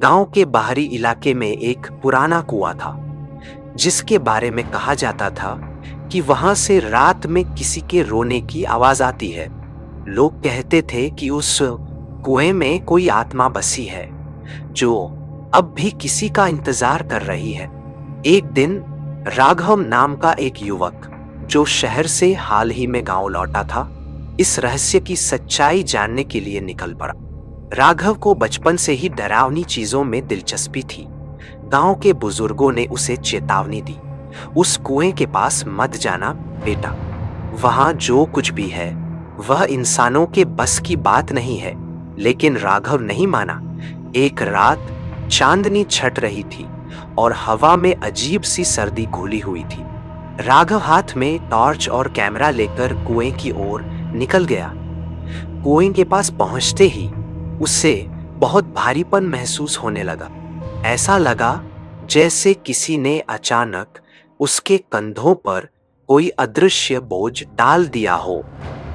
गांव के बाहरी इलाके में एक पुराना कुआं था, जिसके बारे में कहा जाता था कि वहां से रात में किसी के रोने की आवाज आती है। लोग कहते थे कि उस कुएं में कोई आत्मा बसी है जो अब भी किसी का इंतजार कर रही है। एक दिन राघव नाम का एक युवक, जो शहर से हाल ही में गांव लौटा था, इस रहस्य की सच्चाई जानने के लिए निकल पड़ा। राघव को बचपन से ही डरावनी चीजों में दिलचस्पी थी। गांव के बुजुर्गों ने उसे चेतावनी दी, उस कुएं के पास मत जाना बेटा, वहां जो कुछ भी है वह इंसानों के बस की बात नहीं है। लेकिन राघव नहीं माना। एक रात चांदनी छट रही थी और हवा में अजीब सी सर्दी घुली हुई थी। राघव हाथ में टॉर्च और कैमरा लेकर कुएं की ओर निकल गया। कुएं के पास पहुंचते ही उसे बहुत भारीपन महसूस होने लगा। ऐसा लगा जैसे किसी ने अचानक उसके कंधों पर कोई अदृश्य बोझ डाल दिया हो।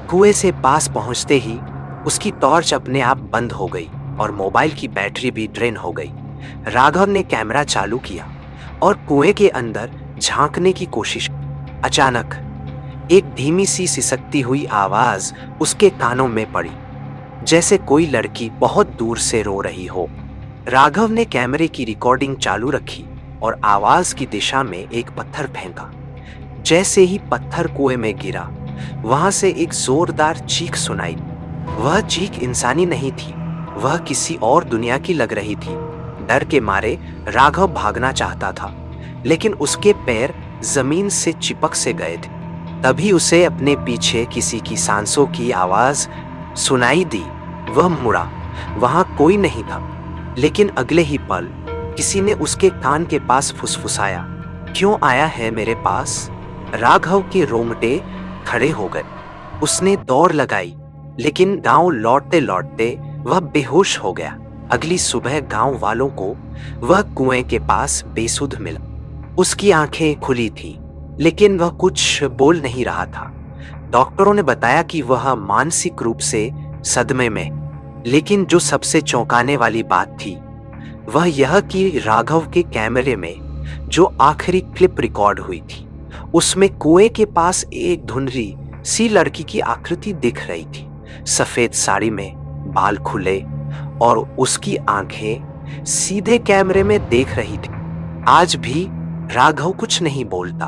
कुएं से पास पहुंचते ही उसकी टॉर्च अपने आप बंद हो गई और मोबाइल की बैटरी भी ड्रेन हो गई। राघव ने कैमरा चालू किया और कुएं के अंदर झांकने की कोशिश। अचानक एक धीमी सी सिसकती हुई आवाज उसके कानों में पड़ी, जैसे कोई लड़की बहुत दूर से रो रही हो। राघव ने कैमरे की रिकॉर्डिंग चालू रखी और आवाज की दिशा में एक पत्थर फेंका। जैसे ही पत्थर कुएं में गिरा, वहां से एक जोरदार चीख सुनाई। वह चीख इंसानी नहीं थी, वह किसी और दुनिया की लग रही थी। डर के मारे राघव भागना चाहता था, लेकिन उसके पैर जमीन से चिपक से गए थे। तभी उसे अपने पीछे किसी की सांसों की आवाज सुनाई दी। वह मुड़ा, वहां कोई नहीं था, लेकिन अगले ही पल किसी ने उसके कान के पास फुसफुसाया, क्यों आया है मेरे पास? राघव के रोंगटे खड़े हो गए। उसने दौड़ लगाई, लेकिन गांव लौटते लौटते वह बेहोश हो गया। अगली सुबह गांव वालों को वह कुएं के पास बेसुध मिला। उसकी आंखें खुली थी, लेकिन वह कुछ बोल नहीं रहा था। डॉक्टरों ने बताया कि वह मानसिक रूप से सदमे में। लेकिन जो सबसे चौंकाने वाली बात थी वह यह कि राघव के कैमरे में जो आखिरी क्लिप रिकॉर्ड हुई थी, उसमें कुएं के पास एक धुंधली सी लड़की की आकृति दिख रही थी। सफेद साड़ी में, बाल खुले, और उसकी आंखें सीधे कैमरे में देख रही थी। आज भी राघव कुछ नहीं बोलता,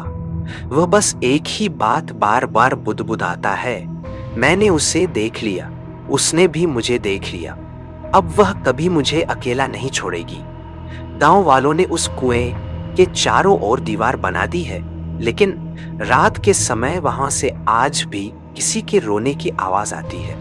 वह बस एक ही बात बार बार बुदबुदाता है, मैंने उसे देख लिया, उसने भी मुझे देख लिया, अब वह कभी मुझे अकेला नहीं छोड़ेगी। गांव वालों ने उस कुएं के चारों ओर दीवार बना दी है, लेकिन रात के समय वहां से आज भी किसी के रोने की आवाज आती है।